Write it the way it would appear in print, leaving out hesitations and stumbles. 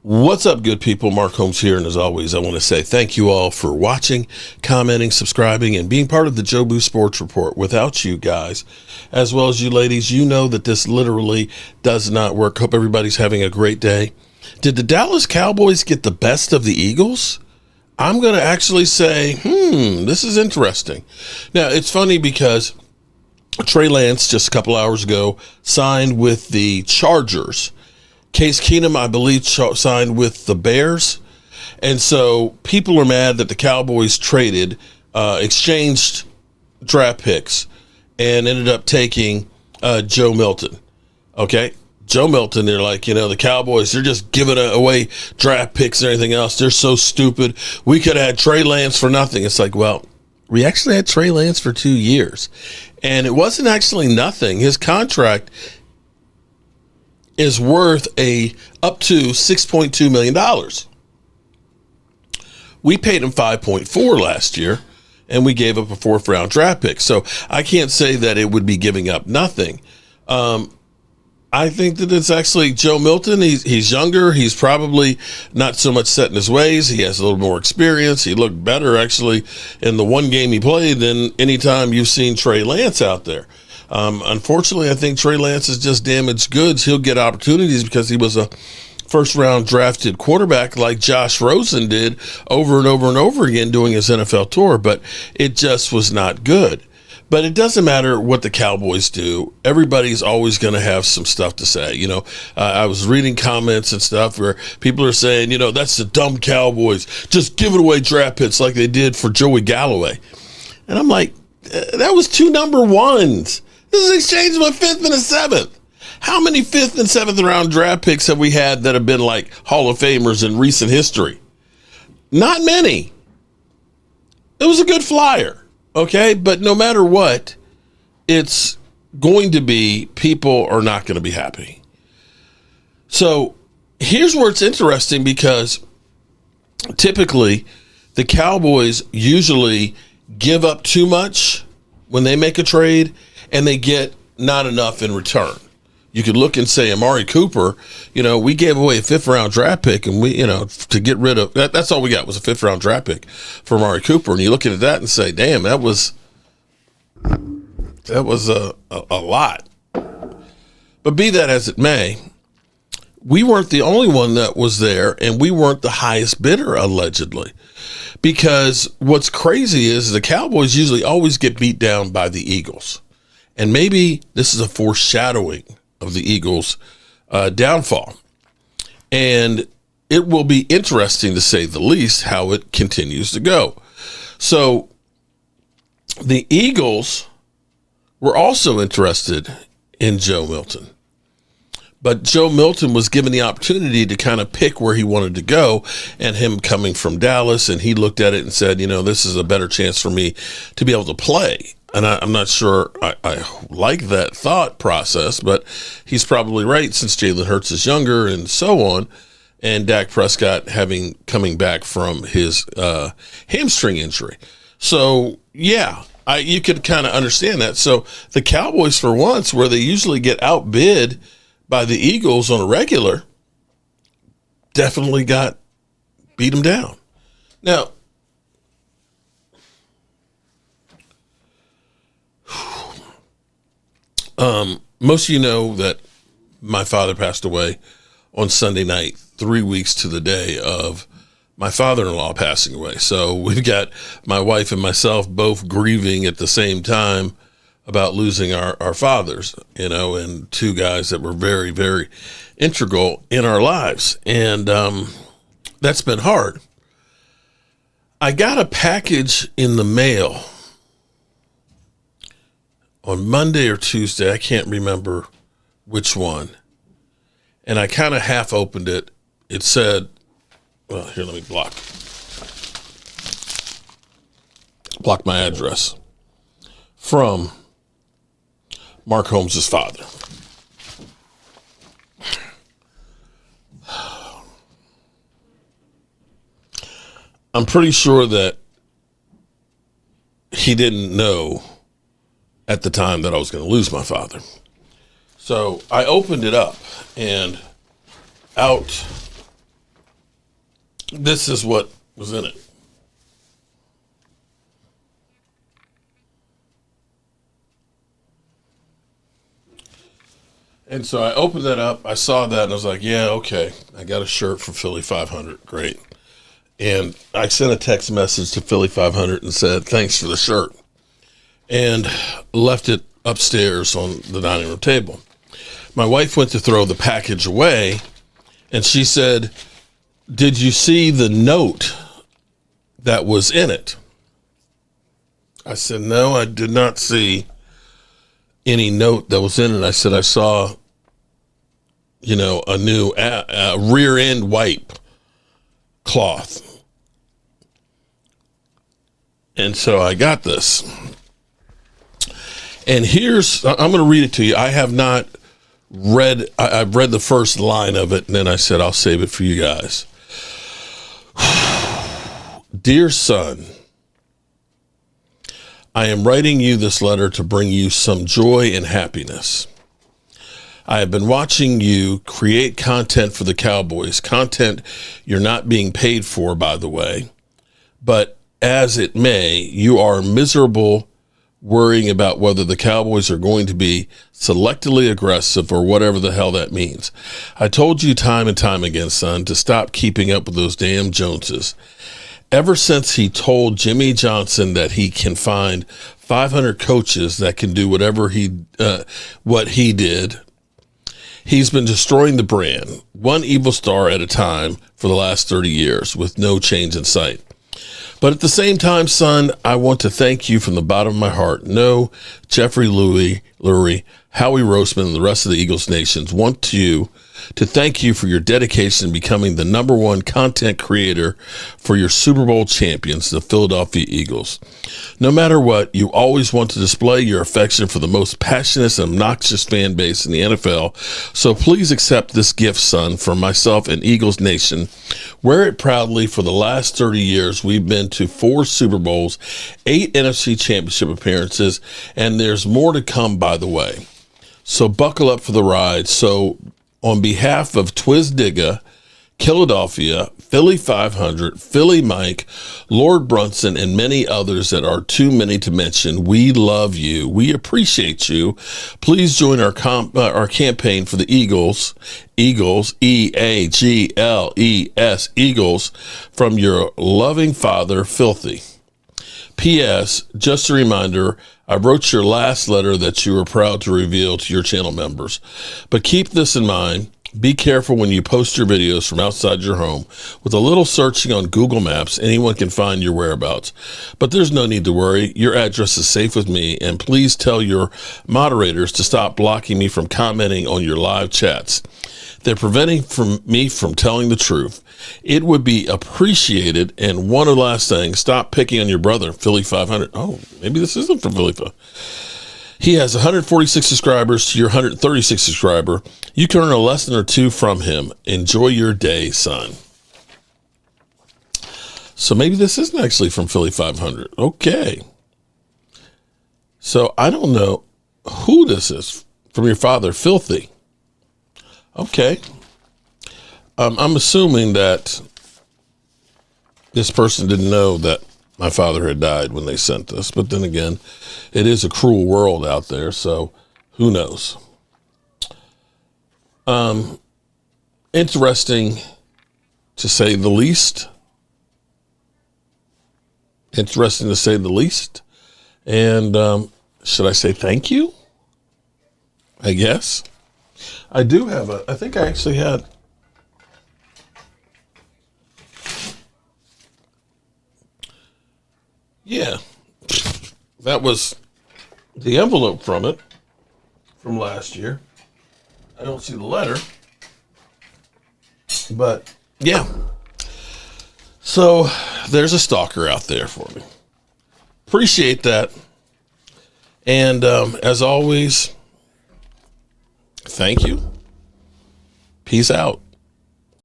What's up, good people? Mark Holmes here, and as always, I want to say thank you all for watching, commenting, subscribing, and being part of the Joe Boo Sports Report. Without you guys, as well as you ladies, you know that this literally does not work. Hope everybody's having a great day. Did the Dallas Cowboys get the best of the Eagles? I'm going to actually say, this is interesting. Now, it's funny because Trey Lance, just a couple hours ago, signed with the Chargers. Case Keenum, I believe, signed with the Bears. And so people are mad that the Cowboys exchanged draft picks and ended up taking Joe Milton. Okay? Joe Milton, they're like, the Cowboys, they're just giving away draft picks and everything else. They're so stupid. We could have had Trey Lance for nothing. It's like, well, we actually had Trey Lance for 2 years. And it wasn't actually nothing. His contract is worth up to $6.2 million. We paid him $5.4 last year, and we gave up a fourth round draft pick. So I can't say that it would be giving up nothing. I think that it's actually Joe Milton. He's younger. He's probably not so much set in his ways. He has a little more experience. He looked better actually in the one game he played than any time you've seen Trey Lance out there. Unfortunately, I think Trey Lance is just damaged goods. He'll get opportunities because he was a first-round drafted quarterback like Josh Rosen did over and over and over again doing his NFL tour, but it just was not good. But it doesn't matter what the Cowboys do. Everybody's always going to have some stuff to say. I was reading comments and stuff where people are saying, that's the dumb Cowboys. Just giving away draft picks like they did for Joey Galloway. And I'm like, that was 2 number ones. This is exchange of a 5th and a 7th. How many 5th and 7th round draft picks have we had that have been like Hall of Famers in recent history? Not many. It was a good flyer, okay? But no matter what, it's going to be, people are not going to be happy. So here's where it's interesting because typically the Cowboys usually give up too much when they make a trade, and they get not enough in return. You could look and say Amari Cooper, we gave away a 5th round draft pick, and we, to get rid of that's all we got was a 5th round draft pick for Amari Cooper. And you look at that and say, damn, that was a lot. But be that as it may, we weren't the only one that was there, and we weren't the highest bidder, allegedly. Because what's crazy is the Cowboys usually always get beat down by the Eagles. And maybe this is a foreshadowing of the Eagles' downfall. And it will be interesting, to say the least, how it continues to go. So the Eagles were also interested in Joe Milton. But Joe Milton was given the opportunity to kind of pick where he wanted to go, and him coming from Dallas, and he looked at it and said, this is a better chance for me to be able to play. And I'm not sure I like that thought process, but he's probably right since Jalen Hurts is younger and so on, and Dak Prescott coming back from his hamstring injury. So, yeah, you could kind of understand that. So the Cowboys, for once, where they usually get outbid by the Eagles on a regular, definitely beat them down. Now, most of you know that my father passed away on Sunday night, 3 weeks to the day of my father-in-law passing away. So we've got my wife and myself both grieving at the same time about losing our fathers, and 2 guys that were very, very integral in our lives. And that's been hard. I got a package in the mail on Monday or Tuesday. I can't remember which one. And I kind of half opened it. It said, well, here, let me block my address. From Mark Holmes' father. I'm pretty sure that he didn't know at the time that I was going to lose my father. So I opened it up, and out this is what was in it. And so I opened that up. I saw that and I was like, yeah, okay. I got a shirt for Philly 500. Great. And I sent a text message to Philly 500 and said, thanks for the shirt. And left it upstairs on the dining room table. My wife went to throw the package away and she said, did you see the note that was in it? I said, no, I did not see any note that was in it. I said, I saw, a new rear end wipe cloth. And so I got this. And I'm going to read it to you. I have not I've read the first line of it, and then I said, I'll save it for you guys. Dear son, I am writing you this letter to bring you some joy and happiness. I have been watching you create content for the Cowboys, content you're not being paid for, by the way. But as it may, you are miserable worrying about whether the Cowboys are going to be selectively aggressive or whatever the hell that means. I told you time and time again, son, to stop keeping up with those damn Joneses. Ever since he told Jimmy Johnson that he can find 500 coaches that can do whatever what he did, he's been destroying the brand, one evil star at a time for the last 30 years with no change in sight. But at the same time, son, I want to thank you from the bottom of my heart. No, Jeffrey Lurie, Howie Roseman, and the rest of the Eagles Nations want you to thank you for your dedication in becoming the number one content creator for your Super Bowl champions, the Philadelphia Eagles. No matter what, you always want to display your affection for the most passionate and obnoxious fan base in the NFL. So please accept this gift, son, from myself and Eagles Nation. Wear it proudly. For the last 30 years, we've been to 4 Super Bowls, 8 NFC Championship appearances, and there's more to come, by the way. So buckle up for the ride. So on behalf of Twiz Digga, Philadelphia, Philly 500, Philly Mike, Lord Brunson, and many others that are too many to mention, we love you. We appreciate you. Please join our campaign for the Eagles, E-A-G-L-E-S, Eagles, from your loving father, Filthy. P.S. Just a reminder, I wrote your last letter that you were proud to reveal to your channel members. But keep this in mind. Be careful when you post your videos from outside your home. With a little searching on Google Maps, anyone can find your whereabouts. But there's no need to worry. Your address is safe with me. And please tell your moderators to stop blocking me from commenting on your live chats. They're preventing me from telling the truth. It would be appreciated. And one last thing, stop picking on your brother, Philly 500. Oh, maybe this isn't from Philly 500. He has 146 subscribers to your 136 subscriber. You can earn a lesson or two from him. Enjoy your day, son. So maybe this isn't actually from Philly 500. Okay. So I don't know who this is from your father, Filthy. Okay. I'm assuming that this person didn't know that my father had died when they sent this. But then again, it is a cruel world out there, so who knows? Interesting to say the least. Interesting to say the least. And should I say thank you? I guess. I do have I think I actually had. Yeah. That was the envelope from it from last year. I don't see the letter. But yeah. So there's a stalker out there for me. Appreciate that. And as always, thank you. Peace out.